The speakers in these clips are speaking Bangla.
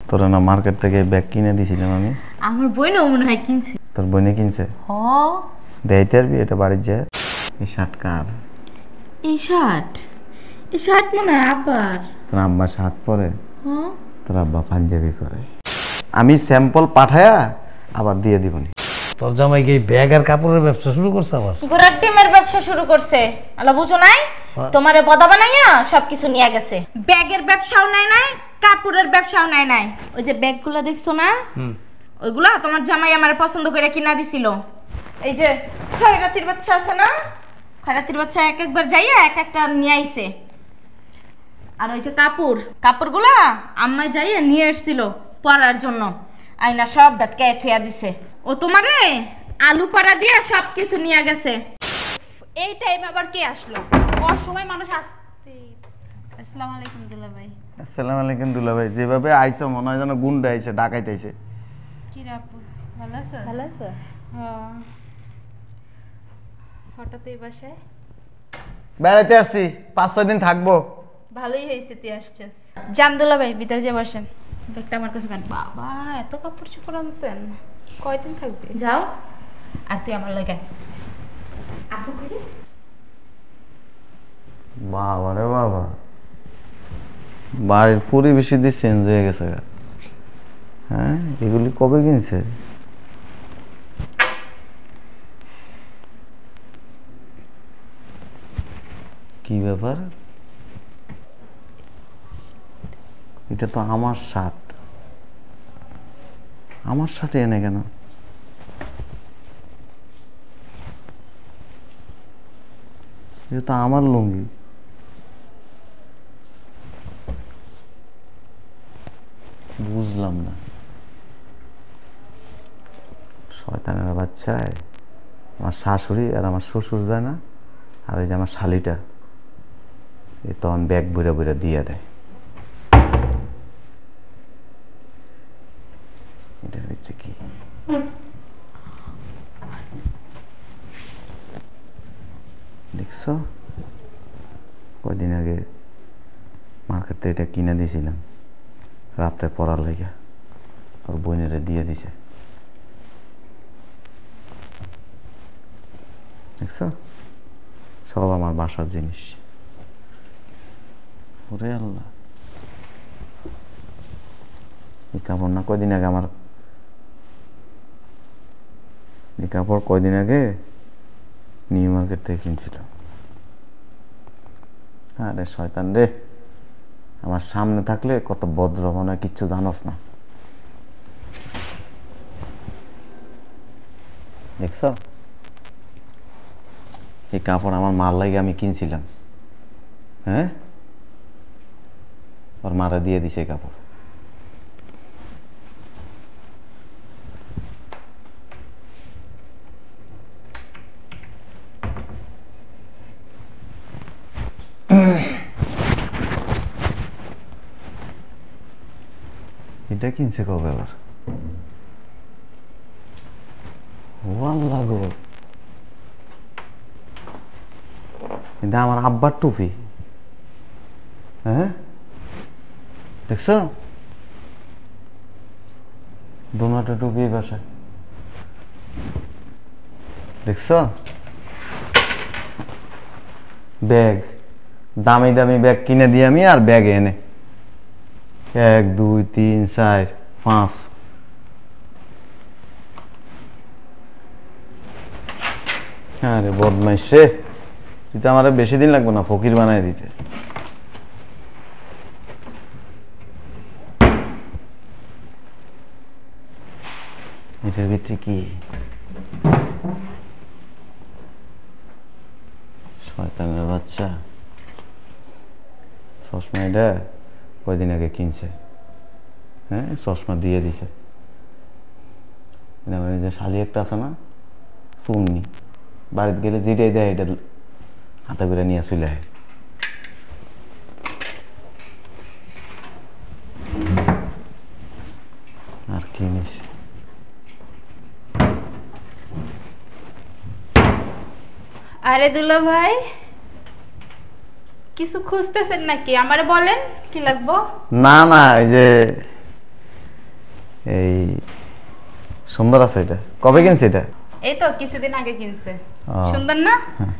তোরা না মার্কেট থেকে ব্যাগ কিনে দিছিলাম আমি। আমার বোনও মনে হয় কিনছে। তোর বোনে কিনছে? হ। দেখাইতে পারবি এটা বাড়ির যায়? এই শার্ট কার? এই শার্ট মনে হয় আব্বার। তোর আব্বা শার্ট পরে? হ্যাঁ। তোর আব্বা পাঞ্জাবি পরে। আমি স্যাম্পল পাঠায়া আবার দিয়ে দিবনি। তোর জামাই কি ব্যাগ আর কাপড়ের ব্যবসা শুরু করছে আবার? গোড়ার টিমের ব্যবসা শুরু করছে। আলা বুঝো নাই? তোমারে বদা বানাইয়া সবকিছু নিয়ে গেছে। ব্যাগের ব্যবসাও নাই, কাপড়ের ব্যবসাও নাই। ওই যে ব্যাগগুলো দেখছো না? ওইগুলা তোমার জামাই আমার পছন্দ করে কিনা দিছিল। এই যে খয়রাতির বাচ্চা আছে না? খয়রাতির বাচ্চা একবার যাইয়া একটা নিয়ে আইছে। আর ওই যে কাপড়গুলা আম্মাই যাইয়া নিয়ে এসেছিল পরার জন্য। আইনা সব ব্যাটকে থুয়া দিছে। ও তোমারে আলু পাড়া দিয়ে সবকিছু নিয়ে গেছে। এই টাইমে আবার কে আসলো? অসময় মানুষ আসতে। আসসালামু আলাইকুম দুলাভাই। আসসালামু আলাইকুম দুলাভাই। যেভাবে আইছো মনে হয় যেন গুন্ডা আইছে, ডাকাইতে আইছে। কি রে আপু, ভালো আছো? ভালো আছো? হ্যাঁ। হঠাৎ এই বাসায়? বেড়াইতে আসছি, 5-6 দিন থাকবো। ভালোই হয়েছে তুই আসছিস। জান দুলাভাই ভিতরে যে বসেন। ব্যাগটা আমার কাছে দেন। বাবা এত কাপড় চোপড় আনছেন, কয়দিন থাকবে? যাও আর তুই আমার লাগে। আপু কইরে বাবা রে বাবা, বাড়ির পরিবেশই দিয়ে চেঞ্জ হয়ে গেছে। হ্যাঁ, এগুলি কবে কিনছে? কি ব্যাপার? এটা তো আমার শার্ট। আমার শার্টে এনে কেন? এটা তো আমার লুঙ্গি। বুঝলাম না। শয়তানের বাচ্চায় আমার শাশুড়ি আর আমার শ্বশুর যায় না, আর এই যে আমার শালিটা এ তখন ব্যাগ বইরা বইরা দিয়ে দেয়। এটার ভিতরে কি? দেখছো, কয়দিন আগে মার্কেট থেকে এটা কিনে দিয়েছিলাম রাত্রে পড়ার লেগে। ওর বোনেরা দিয়ে দিছে। দেখছো, সব আমার বাসার জিনিস। ওরে আল্লাহ, এই কাপড় না কয়দিন আগে আমার, এই কাপড় কয়দিন আগে নিউ মার্কেট থেকে কিনছিল। আরে শয়তান রে, আমার সামনে থাকলে কত ভদ্র মনে হয়, কিচ্ছু জানোস না। দেখছ, এই কাপড় আমার মার লাগে আমি কিনছিলাম। হ্যাঁ, ওর মারা দিয়ে দিছে এই কাপড়। এটা কিনছে কবে আবার? ওয়াল্লাহ গো, এটা আমার আব্বার টুপি। হ্যাঁ, দেখছো, দোনোটা টুপি বাসায়। দেখছো, ব্যাগ, দামি দামি ব্যাগ কিনে দিই আমি, আর ব্যাগে এনে 1 2 3 4 5। আরে বদমাইশ রে, তুই তো আমার বেশি দিন লাগবে না ফকির বানায় দিতে। এটার ভিতরে কি? শয়তানের বাচ্চা, চশমা এটা কয়দিন আগে কিনছে। হ্যাঁ, চশমা দিয়ে দিছে। আমার যে শালি একটা আছে না, সুন্নি, বাড়িতে গেলে যেটাই দেয় এটা হাতে করে নিয়ে চলে আয়। আর কি নিস? আরে দুলাভাই, কিছু খুঁজতেছেন নাকি? আমারে বলেন কি লাগবো। না না, এই যে এই সুন্দর আছে এটা, কবে কিনছে এটা? এই তো কিছুদিন আগে কিনছে। ও। সুন্দর না? হ্যাঁ।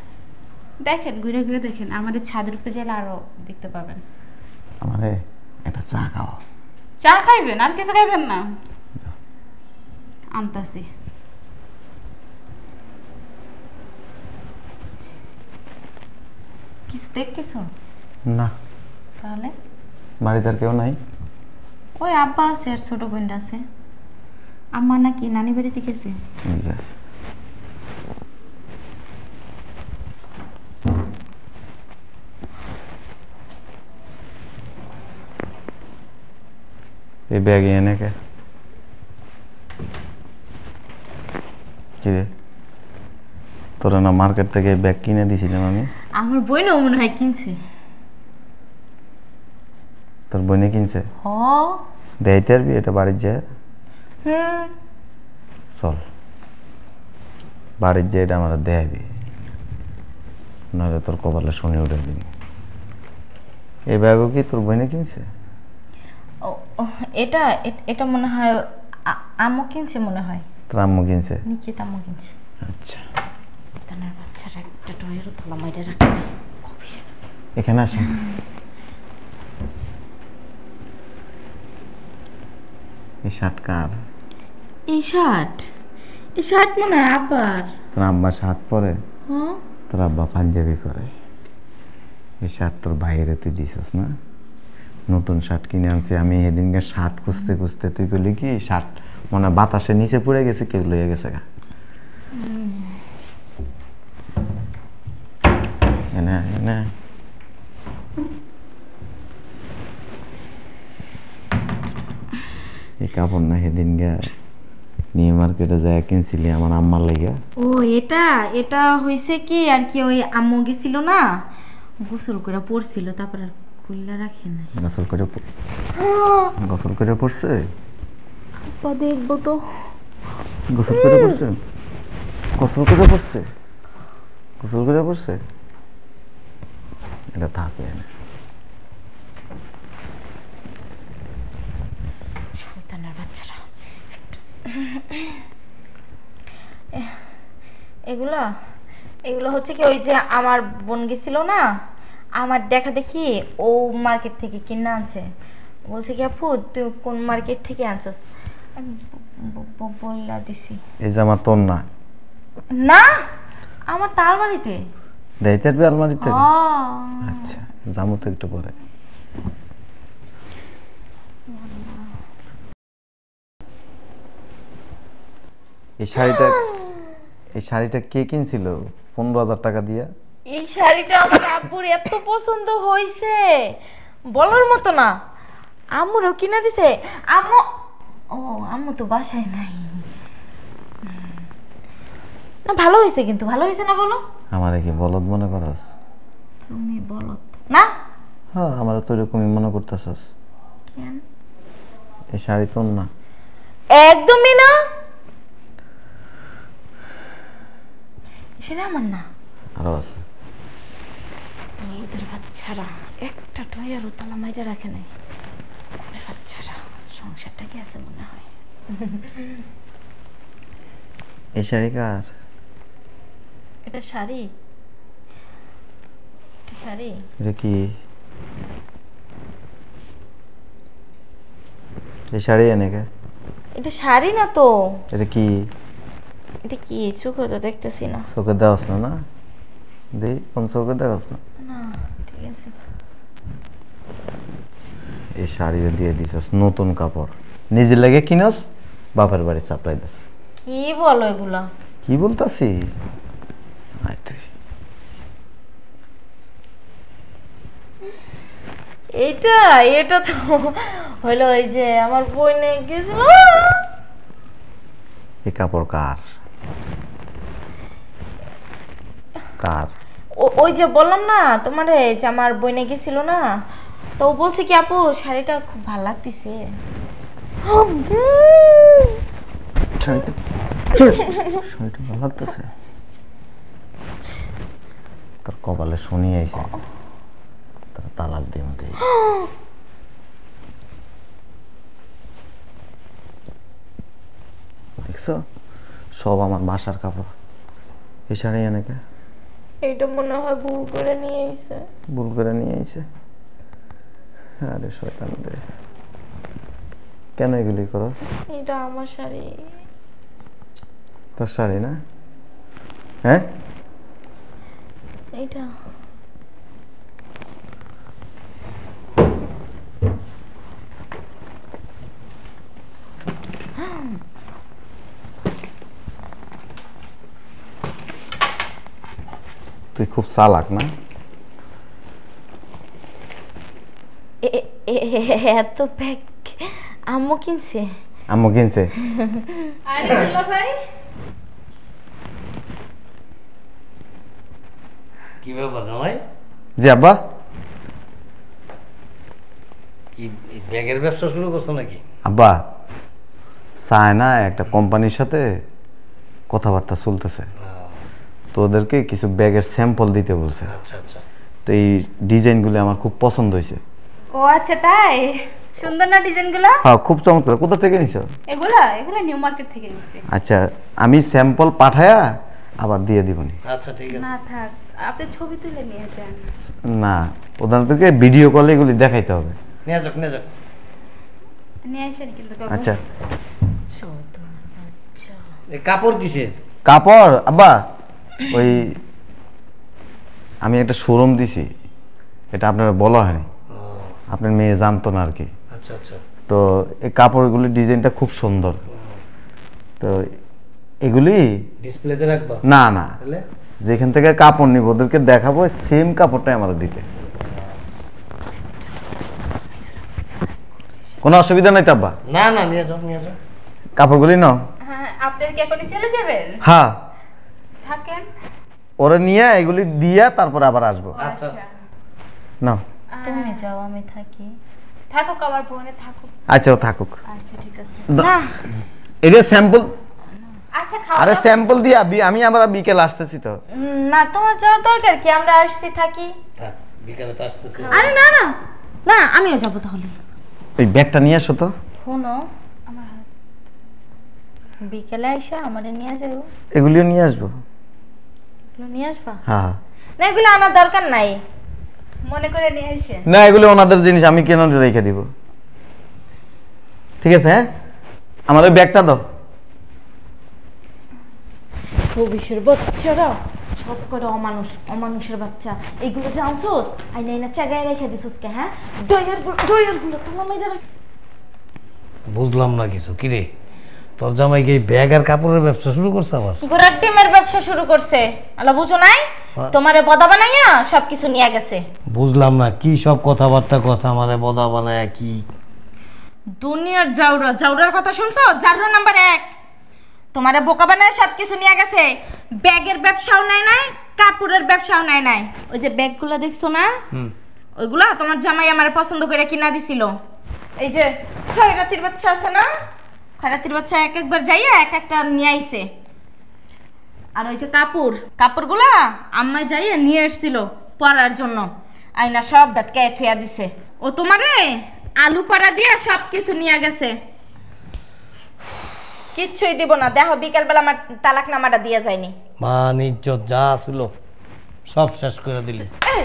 দেখেন, ঘুরে ঘুরে দেখেন, আমাদের ছাদের উপরে গেলে আরো দেখতে পাবেন। আমারে একটা চা খাও। চা খাইবেন? আর কিছু খাইবেন না? আনতাছি। কিছু দেখতেছো? না, তাহলে বাড়িতে আর কেউ নাই? ওই আব্বা আছে আর ছোট বোনটা আছে। আম্মা নাকি নানি বাড়িতে গেছে। ঠিক আছে। এই ব্যাগ এনে কে? কি রে, তোরা না মার্কেট থেকে ব্যাগ কিনে দিছিলাম আমি? আমার বোনও মনে হয় কিনছে। তোর বোনে কিনছে? হ। দেখাইতে পারবি এটা বাড়ির যায়? চল বাড়ির যে এটা আমার দেখাবি, নাহলে তোর কপালে শনি উঠে দিবি। এই ব্যাগও কি তোর বোনে কিনছে? ও, ও, এটা এটা মনে হয় আম্মু কিনছে মনে হয়। তোর আম্মু কিনছে? নিকিত আম্মু কিনছে। আচ্ছা, তার বাচ্চারা একটা টয়েরও থালা মাইরে রাখে নাই। খুবই এখানে আসেন। এই শার্ট কার? এই শার্ট মনে হয় আব্বার। তোর আব্বা শার্ট পরে? হ্যাঁ। তোর আব্বা পাঞ্জাবি পরে। এই শার্ট তোর বাইরে তুই দিছস না? নতুন শার্ট কিনে আনছি আমি সেদিনকে, শার্ট খুঁজতে খুঁজতে তুই করলি কি শার্ট মনে বাতাসে নিচে পড়ে গেছে, কেউ লইয়া গেছে গা। এনে এনে এই কাপড় না সেদিন গে নিউ মার্কেটে যায় কিনছিলি আমার আম্মার লাইগা। ও এটা এটা হইছে কি আর কি, ওই আম্মু গেছিল না, গোসল করে পড়ছিল, তারপর আর খুললা রাখে নাই। গোসল করে পড়ছে? আব্বা দেখবো তো। গোসল করে পড়ছে? গোসল করে পড়ছে? গোসল করে পড়ছে? এটা থাকে না। শয়তানের বাচ্চারা। এগুলা এগুলো হচ্ছে কি, ওই যে আমার বোন গেছিল না, আমার দেখা দেখি ও মার্কেট থেকে কিনে আনছে। বলছে কি আপু তুই কোন মার্কেট থেকে আনছস? আমি বললা দিছি। এই জামা তোর না? না, আমার তার বাড়িতে। দেখাইতে পারবি আলমারি থেকে? হ্যাঁ। আচ্ছা, যাবো তো একটু পরে। এই শাড়িটা কে কিনছিল 15,000 টাকা দিয়া? এই শাড়িটা আমার আব্বুর এত পছন্দ হয়েছে বলার মতো না। আম্মুরও কিনে দিছে। আম্মু, ও আম্মু তো বাসায় নাই। না ভালো হয়েছে, কিন্তু ভালো হয়েছে না বলো? আমারে কি বলদ মনে করস? তুমি বলো না। হ্যাঁ, আমার তো এরকমই মনে করতেছস। কেন? এই শাড়ি তোর না? একদমই না, সেটা আমার না। আরো আছে। ওদের বাচ্চারা একটা টয়ার তালা মাইটা রাখে নাই। ওদের বাচ্চারা সংসারটা গেছে মনে হয়। এই শাড়ি কার? এটা শাড়ি, এটা শাড়ি। এটা কি? এই শাড়ি এনে কে? এটা শাড়ি না তো। এটা কি? এটা কি চোখে তো দেখতেছি না। চোখে দেওয়াস না? না দেই, কোন চোখে দেওয়াস না? না ঠিক আছে। এই শাড়ি দিয়ে দিছস নতুন কাপড়, নিজের লাগে কিনস, বাপের বাড়ি সাপ্লাই দিস। কি বলো এগুলা? কি বলতাছি? আয় তুই। এটা এটা তো হলো ওই যে আমার বোনে গেছিল। এই কাপড় কার? কার? ওই যে বললাম না তোমারে যে আমার বোনে গেছিল না, তো ও বলছে কি আপু শাড়িটা খুব ভালো লাগতেছে। শাড়িটা ভালো লাগতেছে? তোর কপালে শনি আইছে, তোর তালাক দিয়ে মতো। দেখছো সব আমার বাসার কাপড়। এই শাড়ি এনেকে এইটা মনে হয় ভুল করে নিয়ে আইছে। ভুল করে নিয়ে আইছে। আরে শয়তান রে, কেন এগুলি করো? এটা আমার শাড়ি। তোর শাড়ি না? হ্যাঁ এইটা তুই খুব চালাক না? এত ব্যাগ আম্মু কিনছে। আম্মু কিনছে? আরে দুলা ভাই, কি ব্যাপার জামাই? জি আব্বা। কি ব্যাগের ব্যবসা শুরু করছো নাকি? আব্বা চায় না একটা কোম্পানির সাথে কথাবার্তা চলতেছে, তো ওদেরকে কিছু ব্যাগের স্যাম্পল দিতে বলছে। আচ্ছা আচ্ছা। তো এই ডিজাইনগুলো আমার খুব পছন্দ হয়েছে। ও আচ্ছা তাই, সুন্দর না ডিজাইনগুলো? হ্যাঁ খুব চমৎকার। কোথা থেকে নিছো? এগুলো নিউ মার্কেট থেকে নিচ্ছি। আচ্ছা আমি স্যাম্পল পাঠায়া আবার দিয়ে দিবনি। আচ্ছা ঠিক আছে। না থাক, আপনি ছবি তুলে নিয়ে যান। না, ওদেরকে ভিডিও কলে এগুলি দেখাইতে হবে। নিয়ে যাক নিয়ে যাক। নিয়ে আসেন কিন্তু বাবা। আচ্ছা এই কাপড় কিসের? কাপড় আব্বা ওই আমি একটা শোরুম দিছি, এটা আপনার বলা হয়নি, আপনার মেয়ে জানতো না আর কি। আচ্ছা আচ্ছা। তো এই কাপড়গুলির ডিজাইনটা খুব সুন্দর। তো এগুলি ডিসপ্লেতে রাখবা? না না, তাহলে যেখান থেকে কাপড় নিব ওদেরকে দেখাবো সেম কাপড়টাই আমার দিতে। কোনো অসুবিধা নাই তো আব্বা? না না, নিয়ে যাও নিয়ে যাও। কাপড়গুলি নাও। হ্যাঁ, আপনার কি এখনই চলে যাবেন? হ্যাঁ থাকেন। ওরা নিয়ে এগুলি দিয়া তারপর আবার আসবো। আচ্ছা আচ্ছা। নাও। তুমি যাও আমি থাকি। থাকুক, আমার বোনে থাকুক। আচ্ছা ও থাকুক। আচ্ছা ঠিক আছে। না এটা স্যাম্পল। আচ্ছা খাওয়া আরে দাওয়া- স্যাম্পল দিয়া আমি আবার বিকেল আসতেছি তো। না তোমার যাওয়ার দরকার কি, আমরা আসছি থাকি। থাক, বিকালে তো আসতেছে। আরে না না না, আমিও যাবো তাহলে। ওই ব্যাগটা নিয়ে আসো তো। শোনো, আমার বিকেলে আইসা আমারে নিয়ে যাবো। এগুলিও নিয়ে আসবো। এগুলো নিয়ে আসবা? হ্যাঁ না এগুলো আনার দরকার নাই। মনে করে নিয়ে আসেন। না, এগুলো ওনাদের জিনিস, আমি কেন রেখে দিব। ঠিক আছে হ্যাঁ, আমার ওই ব্যাগটা দাও। ভবিষ্যের বাচ্চারা সব করে অমানুষের বাচ্চা। এগুলো জানছোস আইনা আইনা চাগায় রেখে দিছোস কে? হ্যাঁ ডয়ার গুলো তালা মাইরা রাখ। বুঝলাম না কিছু। কি রে, তোর জামাই কি ব্যাগ আর কাপড়ের ব্যবসা শুরু করছে আবার? গোড়ার ডিমের ব্যবসা শুরু করছে। আলা বুঝো নাই? তোমারে বদা বানাইয়া সবকিছু নিয়ে গেছে। বুঝলাম না কি সব কথাবার্তা কথা, আমারে বদা বানায় কি? দুনিয়ার জাউরার কথা শুনছো? জাউরা নাম্বার 1 তোমারে বোকা বানায় সবকিছু নিয়ে গেছে। ব্যাগের ব্যবসাও নাই, কাপড়ের ব্যবসাও নাই। ওই যে ব্যাগগুলো দেখছো না, ওইগুলা তোমার জামাই আমার পছন্দ করে কিনা দিছিল। এই যে খয়রাতির বাচ্চা আছে না, খয়রাতির বাচ্চা এক একবার যাইয়া এক একটা নিয়ে আইছে। আর ওই যে কাপড়গুলা আম্মাই যাইয়া নিয়ে এসেছিল পরার জন্য, আইনা সব ডাটকায় থুয়া দিছে। ও তোমারে আলু পাড়া দিয়ে সব কিছু নিয়ে গেছে। কিচ্ছুই দিব না। দেখো বিকেলবেলা আমার তালাক নামাটা দিয়ে যায়নি। মান ইজ্জত যা ছিল সব শেষ করে দিলি। এই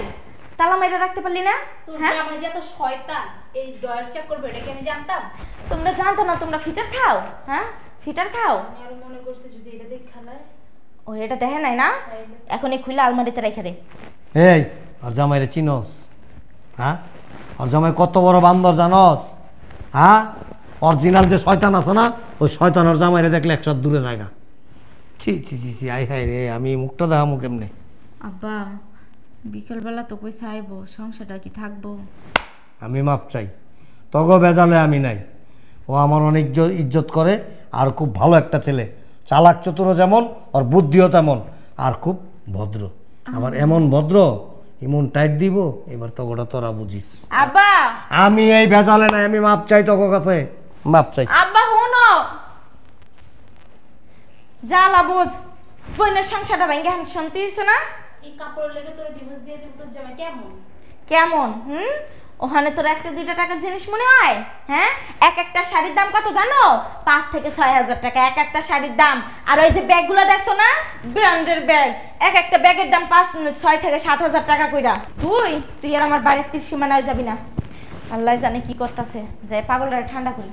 তালা মাইরা রাখতে পারলি না? তোর হ্যাঁ জামাই যে এত শয়তান, এই ডয়ার চেক করবে এটা কি আমি জানতাম? তোমরা জানতো না? তোমরা ফিটার খাও? হ্যাঁ ফিটার খাও? আমি আরো মনে করছি যদি এটা দেখ খালায়। ও এটা দেখে নাই না, এখন এই খুলে আলমারিতে রেখে দে। এই আর জামাইরে চিনস? হ্যাঁ, আর জামাই কত বড় বান্দর জানস? হ্যাঁ, অরিজিনাল যে শয়তান আছে না, ওই শয়তান আর জামাইরে দেখলে একশো দূরে জায়গা। ছি ছি ছি ছি, আই হাই রে, আমি মুখটা দেখামু কেমনে? আব্বা বিকেলবেলা তো কই চাইবো, সংসারটা কি থাকবো? আমি মাপ চাই, তগো বেজালে আমি নাই। ও আমার অনেক ইজ্জত করে, আর খুব ভালো একটা ছেলে, চালাক চতুর যেমন, ওর বুদ্ধিও তেমন, আর খুব ভদ্র। আমার এমন ভদ্র, এমন টাইট দিব, এবার তগোটা তোরা বুঝিস। আব্বা আমি এই ভেজালে নাই, আমি মাপ চাই তগো কাছে, মাপ চাই। আব্বা হুনো জ্বালা বুঝ, বোনের সংসারটা ভেঙে শান্তি হয়েছে না? এই কাপড় লেগে তোর ডিভোর্স দিয়ে দিব, তোর জামাই কেমন? কেমন ওখানে তোর একটা দুইটা টাকার জিনিস মনে হয়? হ্যাঁ, এক একটা শাড়ির দাম কত জানো? 5 থেকে 6,000 টাকা এক একটা শাড়ির দাম। আর ওই যে ব্যাগগুলো দেখছো না, ব্র্যান্ডের ব্যাগ, এক একটা ব্যাগের দাম 6 থেকে 7,000 টাকা কইরা। তুই আর আমার বাড়ির তীর সীমানায় যাবি না। আল্লাহ জানে কি করতেছে, যাই পাগলরা ঠান্ডা করি।